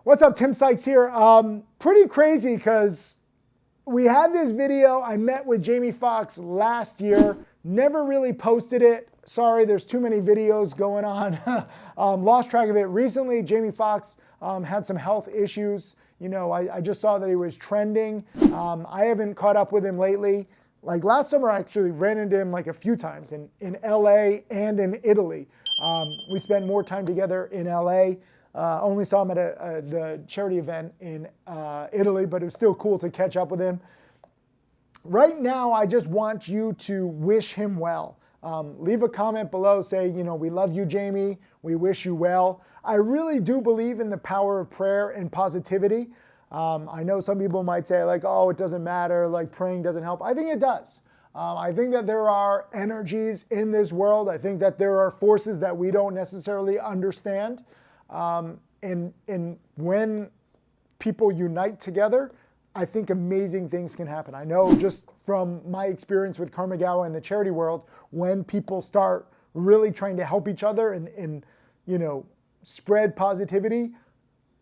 What's up, Tim Sykes here. Pretty crazy because we had this video. I met with Jamie Foxx last year, never really posted it. Sorry, there's too many videos going on. Lost track of it. Recently, Jamie Foxx had some health issues. You know, I just saw that he was trending. I haven't caught up with him lately. Like last summer, I actually ran into him like a few times in LA and in Italy. We spent more time together in LA. Only saw him at the charity event in Italy, but it was still cool to catch up with him. Right now, I just want you to wish him well. Leave a comment below, say, you know, we love you, Jamie. We wish you well. I really do believe in the power of prayer and positivity. I know some people might say like, oh, it doesn't matter, like praying doesn't help. I think it does. I think that there are energies in this world. I think that there are forces that we don't necessarily understand. And when people unite together, I think amazing things can happen. I know just from my experience with Karmagawa and the charity world, when people start really trying to help each other and you know, spread positivity,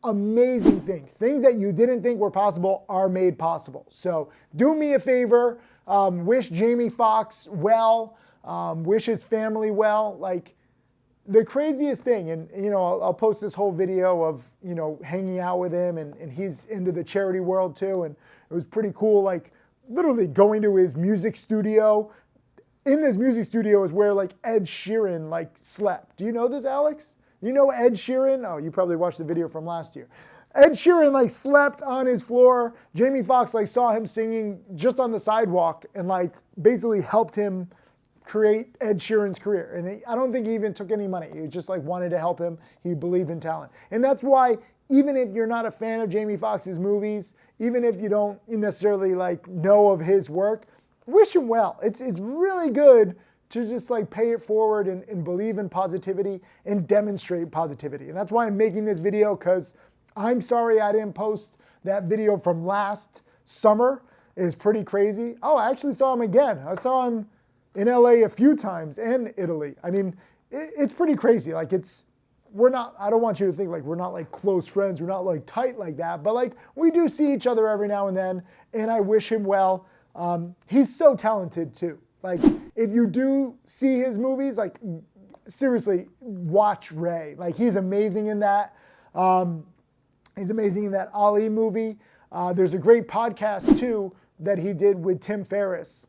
amazing things that you didn't think were possible are made possible. So do me a favor, wish Jamie Foxx well, wish his family well. Like, the craziest thing, and you know, I'll post this whole video of, you know, hanging out with him, and he's into the charity world too, and it was pretty cool, like literally going to his music studio. In this music studio is where like Ed Sheeran like slept. Do you know this, Alex? You know Ed Sheeran? Oh, you probably watched the video from last year. Ed Sheeran like slept on his floor. Jamie Foxx like saw him singing just on the sidewalk and like basically helped him create Ed Sheeran's career. And I don't think he even took any money. He just like wanted to help him. He believed in talent. And that's why even if you're not a fan of Jamie Foxx's movies, even if you don't necessarily like know of his work, wish him well. It's really good to just like pay it forward and believe in positivity and demonstrate positivity. And that's why I'm making this video, because I'm sorry I didn't post that video from last summer. It's pretty crazy. Oh, I actually saw him again. I saw him in LA a few times and Italy. I mean, it's pretty crazy. Like I don't want you to think like we're not like close friends. We're not like tight like that, but like we do see each other every now and then, and I wish him well. He's so talented too. Like if you do see his movies, like seriously, watch Ray. Like he's amazing in that. He's amazing in that Ali movie. There's a great podcast too that he did with Tim Ferriss,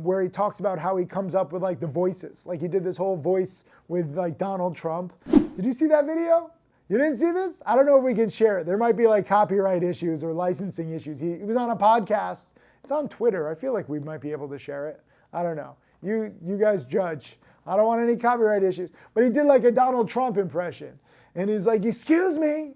where he talks about how he comes up with like the voices. Like he did this whole voice with like Donald Trump. Did you see that video? You didn't see this? I don't know if we can share it. There might be like copyright issues or licensing issues. He was on a podcast. It's on Twitter. I feel like we might be able to share it. I don't know. You guys judge. I don't want any copyright issues. But he did like a Donald Trump impression. And he's like, excuse me,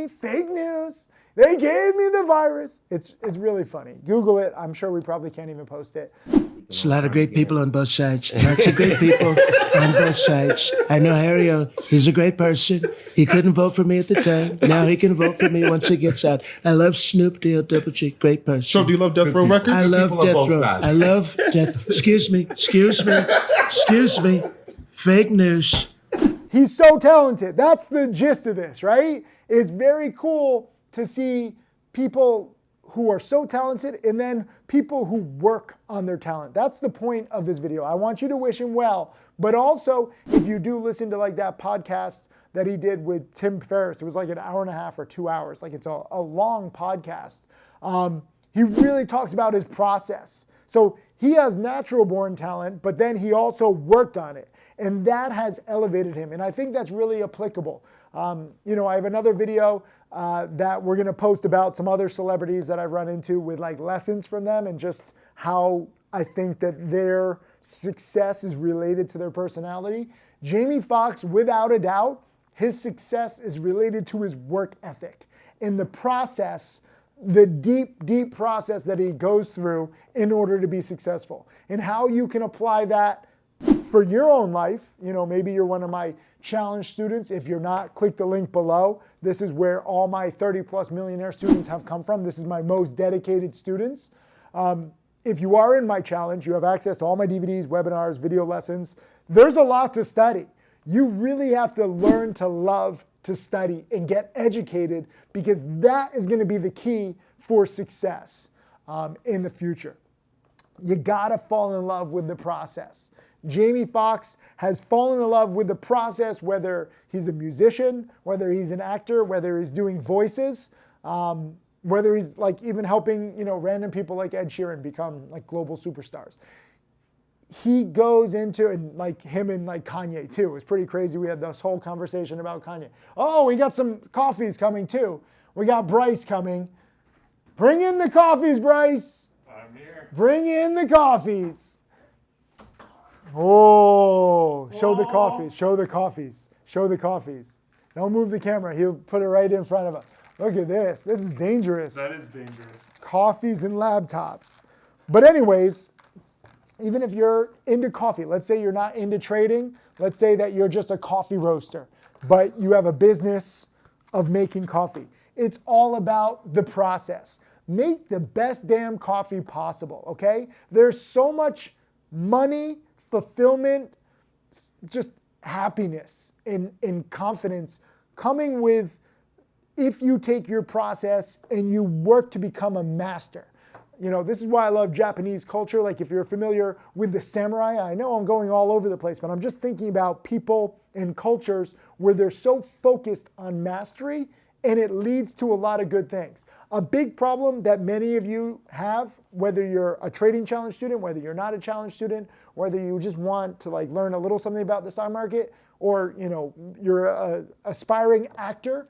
fake news. They gave me the virus. It's really funny. Google it. I'm sure we probably can't even post it. There's a lot of great people on both sides. Lots of great people on both sides. I know Harry, he's a great person. He couldn't vote for me at the time. Now he can vote for me once he gets out. I love Snoop D-O Double G, great person. So do you love Death Row Records? I love Death Row. I love Death. Excuse me. Fake news. He's so talented. That's the gist of this, right? It's very cool to see people who are so talented and then people who work on their talent. That's the point of this video. I want you to wish him well, but also if you do listen to like that podcast that he did with Tim Ferriss, it was like an hour and a half or 2 hours. Like it's a long podcast. He really talks about his process. So he has natural born talent, but then he also worked on it. And that has elevated him. And I think that's really applicable. You know, I have another video that we're going to post about some other celebrities that I've run into with like lessons from them and just how I think that their success is related to their personality. Jamie Foxx, without a doubt, his success is related to his work ethic and the process, the deep process that he goes through in order to be successful, and how you can apply that for your own life. You know, maybe you're one of my challenge students. If you're not, click the link below. This is where all my 30+ millionaire students have come from. This is my most dedicated students. If you are in my challenge, you have access to all my DVDs, webinars, video lessons. There's a lot to study. You really have to learn to love to study and get educated, because that is going to be the key for success in the future. You gotta fall in love with the process. Jamie Foxx has fallen in love with the process, whether he's a musician, whether he's an actor, whether he's doing voices, whether he's like even helping, random people like Ed Sheeran become like global superstars. He goes into, and like him and like Kanye too. It was pretty crazy. We had this whole conversation about Kanye. Oh, we got some coffees coming too. We got Bryce coming. Bring in the coffees, Bryce. I'm here. Bring in the coffees. Oh, show the coffees, show the coffees, show the coffees. Don't move the camera. He'll put it right in front of us. Look at this. This is dangerous. That is dangerous. Coffees and laptops. But anyways, even if you're into coffee, let's say you're not into trading, let's say that you're just a coffee roaster, but you have a business of making coffee. It's all about the process. Make the best damn coffee possible, okay? There's so much money, fulfillment, just happiness and confidence coming with if you take your process and you work to become a master. This is why I love Japanese culture. Like if you're familiar with the samurai, I know I'm going all over the place, but I'm just thinking about people and cultures where they're so focused on mastery, and it leads to a lot of good things. A big problem that many of you have, whether you're a trading challenge student, whether you're not a challenge student, whether you just want to like learn a little something about the stock market, or you're a aspiring actor,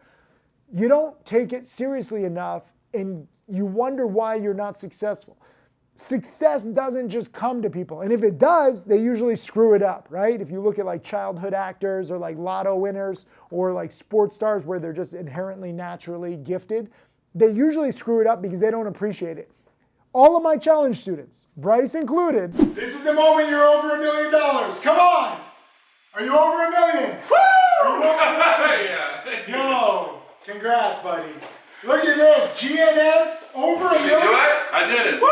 you don't take it seriously enough and you wonder why you're not successful. Success doesn't just come to people. And if it does, they usually screw it up, right? If you look at like childhood actors or like lotto winners or like sports stars where they're just inherently naturally gifted, they usually screw it up because they don't appreciate it. All of my challenge students, Bryce included, this is the moment you're over $1 million. Come on! Are you over $1 million? Woo! Are you over $1 million? Yeah. Yo, congrats, buddy. Look at this, GNS over $1 million. Did you do it? I did it. Woo!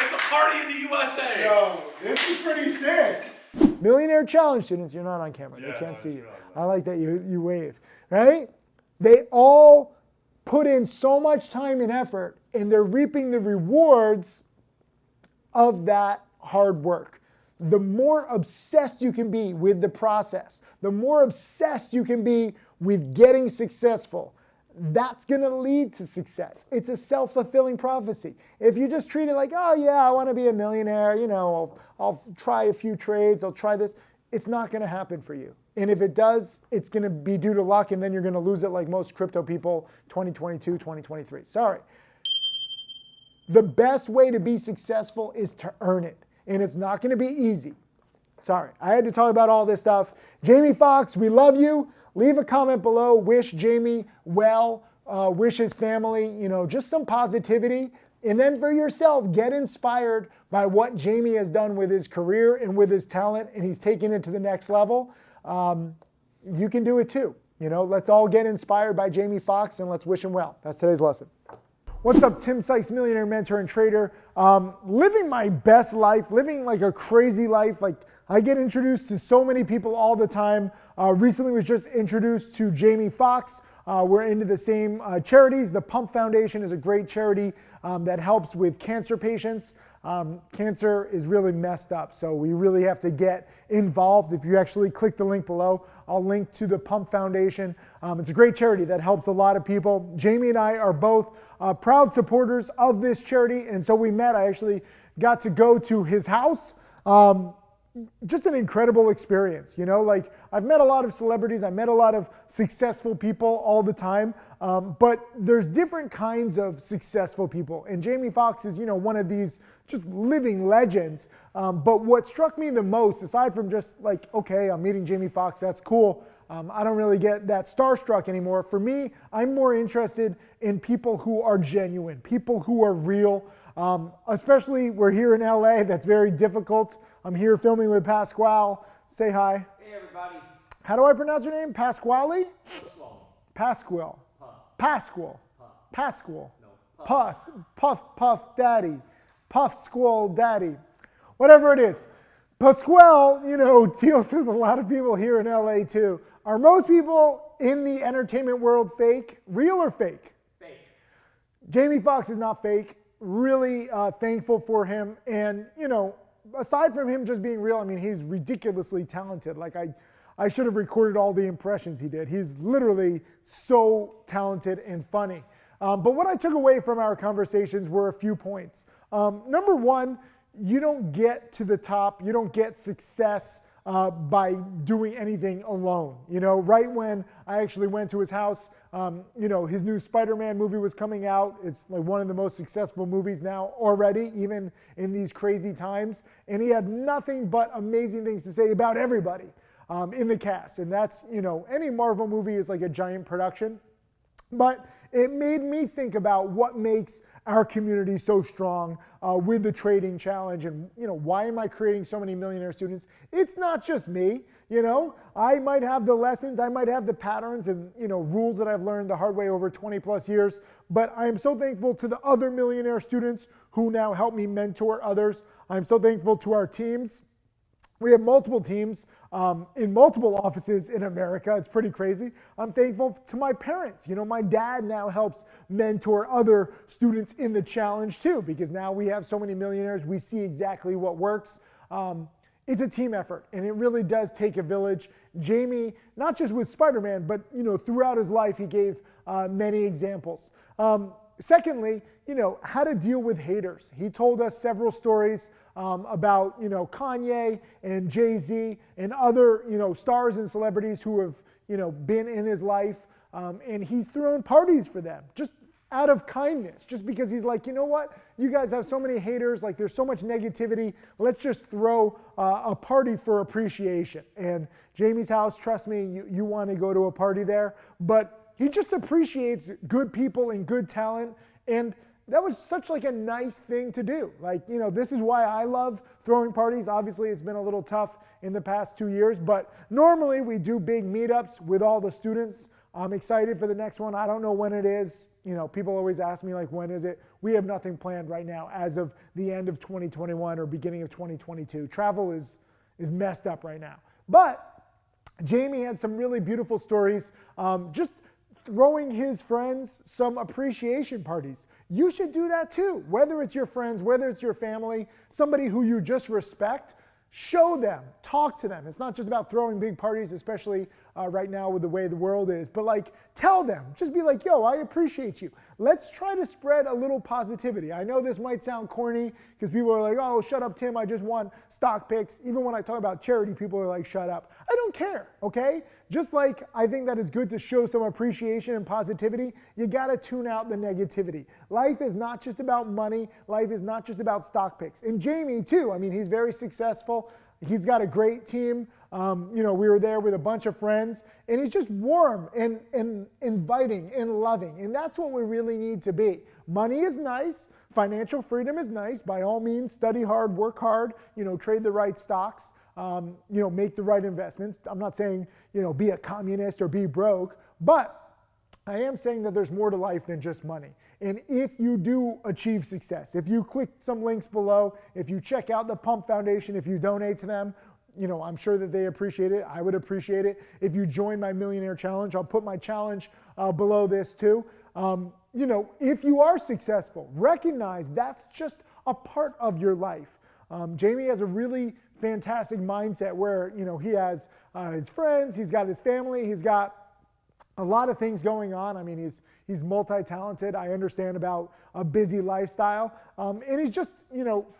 It's a party in the USA. Yo, this is pretty sick. Millionaire challenge students, you're not on camera. Yeah, they can't see you. sure. I like that you wave, right? They all put in so much time and effort, and they're reaping the rewards of that hard work. The more obsessed you can be with the process, the more obsessed you can be with getting successful, that's gonna lead to success. It's a self-fulfilling prophecy. If you just treat it like, oh yeah, I wanna be a millionaire, I'll try a few trades, I'll try this, it's not gonna happen for you. And if it does, it's gonna be due to luck, and then you're gonna lose it like most crypto people 2022, 2023. Sorry. The best way to be successful is to earn it. And it's not gonna be easy. Sorry, I had to talk about all this stuff. Jamie Foxx, we love you. Leave a comment below. Wish Jamie well. Wish his family, just some positivity. And then for yourself, get inspired by what Jamie has done with his career and with his talent, and he's taking it to the next level. You can do it too. Let's all get inspired by Jamie Foxx, and let's wish him well. That's today's lesson. What's up, Tim Sykes, millionaire mentor and trader. Living my best life, living like a crazy life. Like I get introduced to so many people all the time. Recently was just introduced to Jamie Foxx. We're into the same charities. The Pump Foundation is a great charity that helps with cancer patients. Cancer is really messed up, so we really have to get involved. If you actually click the link below, I'll link to the Pump Foundation. It's a great charity that helps a lot of people. Jamie and I are both proud supporters of this charity, and so we met. I actually got to go to his house. Just an incredible experience, like I've met a lot of celebrities, I met a lot of successful people all the time, but there's different kinds of successful people, and Jamie Foxx is, one of these just living legends. But what struck me the most, aside from just like, okay, I'm meeting Jamie Foxx, that's cool. I don't really get that starstruck anymore. For me, I'm more interested in people who are genuine, people who are real. Especially we're here in LA, that's very difficult. I'm here filming with Pasquale. Say hi. Hey everybody. How do I pronounce your name? Pasquale? Pasquale. Pasquale. Huh. Pasquale. No. Puff daddy. Puff squall daddy. Whatever it is. Pasquale, deals with a lot of people here in LA too. Are most people in the entertainment world fake? Real or fake? Fake. Jamie Jamie Foxx is not fake. Really thankful for him. And, aside from him just being real, I mean, he's ridiculously talented. Like, I should have recorded all the impressions he did. He's literally so talented and funny. But what I took away from our conversations were a few points. Number one, you don't get to the top, you don't get success by doing anything alone. Right when I actually went to his house, his new Spider-Man movie was coming out. It's like one of the most successful movies now already, even in these crazy times. And he had nothing but amazing things to say about everybody in the cast. And that's, any Marvel movie is like a giant production. But it made me think about what makes our community so strong with the trading challenge, and why am I creating so many millionaire students? It's not just me. I might have the lessons, I might have the patterns and rules that I've learned the hard way over 20 plus years, but I am so thankful to the other millionaire students who now help me mentor others. I'm so thankful to our teams. We have multiple teams in multiple offices in America. It's pretty crazy. I'm thankful to my parents. My dad now helps mentor other students in the challenge too, because now we have so many millionaires. We see exactly what works. It's a team effort, and it really does take a village. Jamie, not just with Spider-Man, but throughout his life, he gave many examples. Secondly, how to deal with haters. He told us several stories about Kanye and Jay-Z and other stars and celebrities who have been in his life, and he's thrown parties for them just out of kindness, just because he's like, what, you guys have so many haters, like there's so much negativity, let's just throw a party for appreciation. And Jamie's house, trust me, you want to go to a party there, but he just appreciates good people and good talent, and that was such like a nice thing to do. Like, this is why I love throwing parties. Obviously, it's been a little tough in the past 2 years, but normally we do big meetups with all the students. I'm excited for the next one. I don't know when it is. People always ask me like, when is it? We have nothing planned right now as of the end of 2021 or beginning of 2022. Travel is messed up right now. But Jamie had some really beautiful stories. Just throwing his friends some appreciation parties. You should do that too. Whether it's your friends, whether it's your family, somebody who you just respect, show them, talk to them. It's not just about throwing big parties, especially right now with the way the world is, but like tell them, just be like, yo, I appreciate you. Let's try to spread a little positivity. I know this might sound corny because people are like, oh, shut up, Tim, I just want stock picks. Even when I talk about charity, people are like, shut up. I don't care, okay? Just like I think that it's good to show some appreciation and positivity, you gotta tune out the negativity. Life is not just about money. Life is not just about stock picks. And Jamie too, I mean, he's very successful. He's got a great team. We were there with a bunch of friends, and he's just warm and inviting and loving. And that's what we really need to be. Money is nice. Financial freedom is nice. By all means, study hard, work hard, trade the right stocks, make the right investments. I'm not saying, be a communist or be broke, but I am saying that there's more to life than just money. And if you do achieve success, if you click some links below, if you check out the Pump Foundation, if you donate to them, I'm sure that they appreciate it. I would appreciate it. If you join my Millionaire Challenge, I'll put my challenge below this too. If you are successful, recognize that's just a part of your life. Jamie has a really fantastic mindset where, he has his friends, he's got his family, he's got a lot of things going on. I mean, he's multi-talented. I understand about a busy lifestyle. And he's just,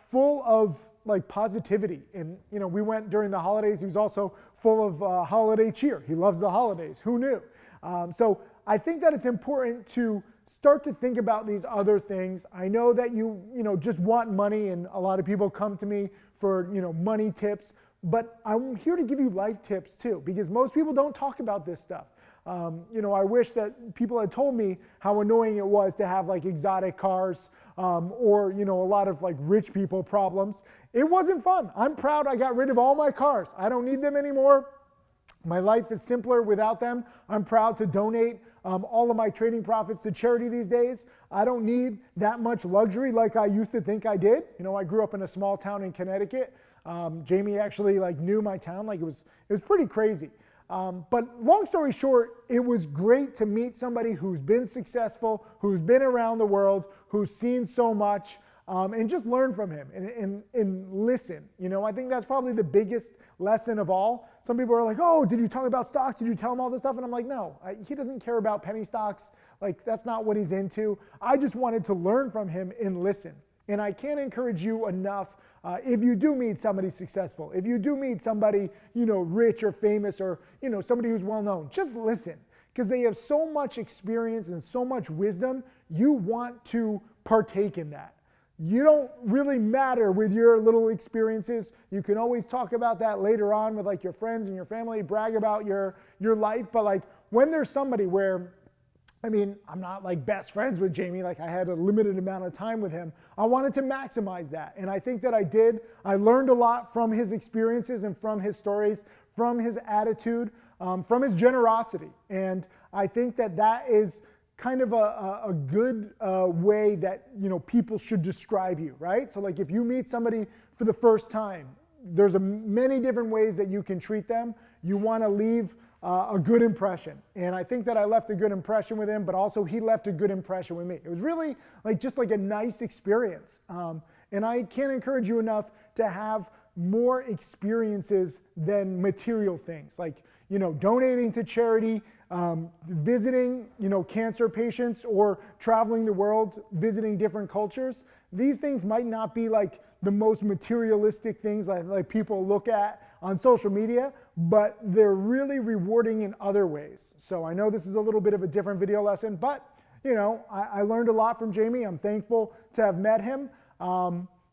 full of like positivity. And, we went during the holidays. He was also full of holiday cheer. He loves the holidays. Who knew? So I think that it's important to start to think about these other things. I know that you just want money, and a lot of people come to me for, money tips, but I'm here to give you life tips too, because most people don't talk about this stuff. I wish that people had told me how annoying it was to have like exotic cars or, a lot of like rich people problems. It wasn't fun. I'm proud I got rid of all my cars. I don't need them anymore. My life is simpler without them. I'm proud to donate all of my trading profits to charity these days. I don't need that much luxury like I used to think I did. I grew up in a small town in Connecticut. Jamie actually like knew my town. Like it was pretty crazy. But long story short, it was great to meet somebody who's been successful, who's been around the world, who's seen so much, and just learn from him and listen. You know, I think that's probably the biggest lesson of all. Some people are like, oh, did you talk about stocks? Did you tell him all this stuff? And I'm like, no, he doesn't care about penny stocks. Like, that's not what he's into. I just wanted to learn from him and listen. And I can't encourage you enough. If you do meet somebody successful, if you do meet somebody, you know, rich or famous, or, you know, somebody who's well known, just listen, because they have so much experience and so much wisdom. You want to partake in that. You don't really matter with your little experiences. You can always talk about that later on with like your friends and your family, brag about your life. But like when there's somebody where, I mean, I'm not like best friends with Jamie, like I had a limited amount of time with him. I wanted to maximize that. And I think that I did. I learned a lot from his experiences and from his stories, from his attitude, from his generosity. And I think that that is kind of a good way that, you know, people should describe you, right? So like if you meet somebody for the first time, there's many different ways that you can treat them. You want to leave a good impression. And I think that I left a good impression with him, but also he left a good impression with me. It was really like just like a nice experience. And I can't encourage you enough to have more experiences than material things, like, you know, donating to charity, visiting, you know, cancer patients, or traveling the world, visiting different cultures. These things might not be like the most materialistic things like people look at on social media, but they're really rewarding in other ways. So I know this is a little bit of a different video lesson, but, you know, I learned a lot from Jamie. I'm thankful to have met him.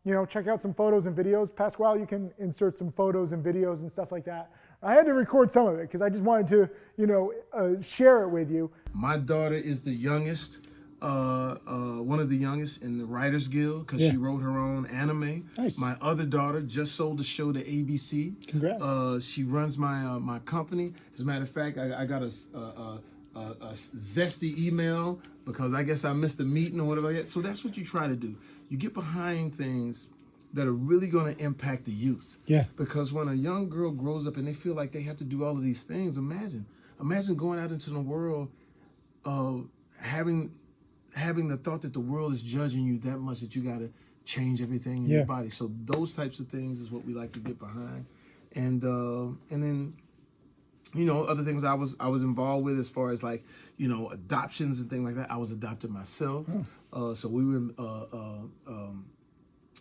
You know, check out some photos and videos. Pasquale, you can insert some photos and videos and stuff like that. I had to record some of it because I just wanted to, you know, share it with you. My daughter is the youngest, one of the youngest in the Writers Guild, because she wrote her own anime. Nice. My other daughter just sold the show to ABC. Congrats. She runs my company. As a matter of fact, I got a zesty email because I guess I missed a meeting or whatever like that. So that's what you try to do. You get behind things that are really going to impact the youth. Yeah. Because when a young girl grows up and they feel like they have to do all of these things, imagine going out into the world, having the thought that the world is judging you that much that you got to change everything in your body. So those types of things is what we like to get behind, and then, you know, other things I was involved with as far as like, you know, adoptions and things like that. I was adopted myself, so we were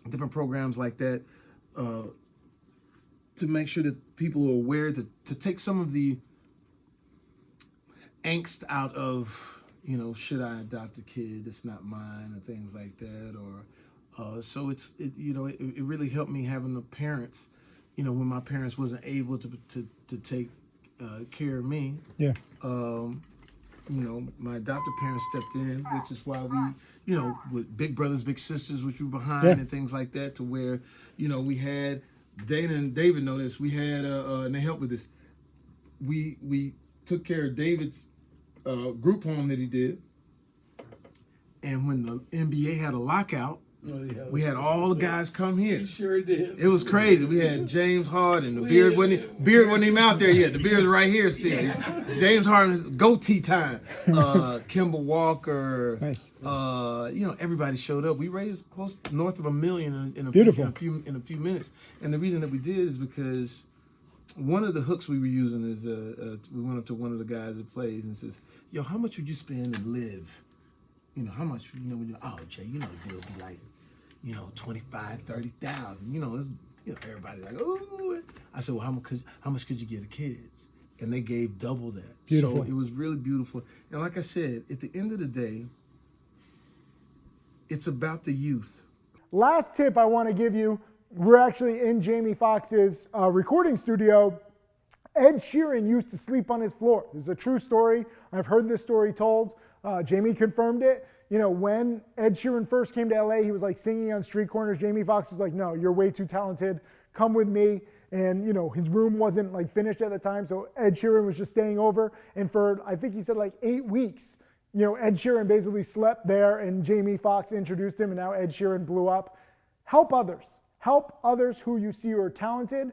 different programs like that to make sure that people are aware to take some of the angst out of, you know, should I adopt a kid that's not mine, or things like that, or so it really helped me having the parents, you know, when my parents wasn't able to take care of me. Yeah. You know, my adoptive parents stepped in, which is why we, you know, with big brothers, big sisters, which we were behind, and things like that, to where, you know, we had, Dana and David know this, we had, and they helped with this, we took care of David's group home that he did, and when the NBA had a lockout, we had all the guys come here. You sure did. It was crazy. We had James Harden. The beard wasn't even out there yet. The beard's right here still. James Harden's goatee time. Kemba Walker. Nice. You know, everybody showed up. We raised close north of $1 million in a few minutes. And the reason that we did is because one of the hooks we were using is we went up to one of the guys that plays and says, "Yo, how much would you spend and live? You know, how much, you know, when you, oh, Jay, you know, the deal would be like, you know, 25, 30,000. You know, it's, you know, everybody like, oh." I said, well, how much could you give the kids? And they gave double that. Beautiful. So it was really beautiful. And like I said, at the end of the day, it's about the youth. Last tip I want to give you, we're actually in Jamie Foxx's recording studio. Ed Sheeran used to sleep on his floor. This is a true story. I've heard this story told. Jamie confirmed it. You know, when Ed Sheeran first came to LA, he was like singing on street corners. Jamie Foxx was like, "No, you're way too talented. Come with me." And, you know, his room wasn't like finished at the time. So Ed Sheeran was just staying over. And for, I think he said like 8 weeks, you know, Ed Sheeran basically slept there, and Jamie Foxx introduced him, and now Ed Sheeran blew up. Help others. Help others who you see are talented.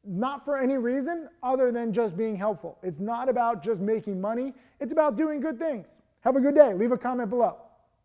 not for any reason other than just being helpful. It's not about just making money. It's about doing good things. Have a good day. Leave a comment below.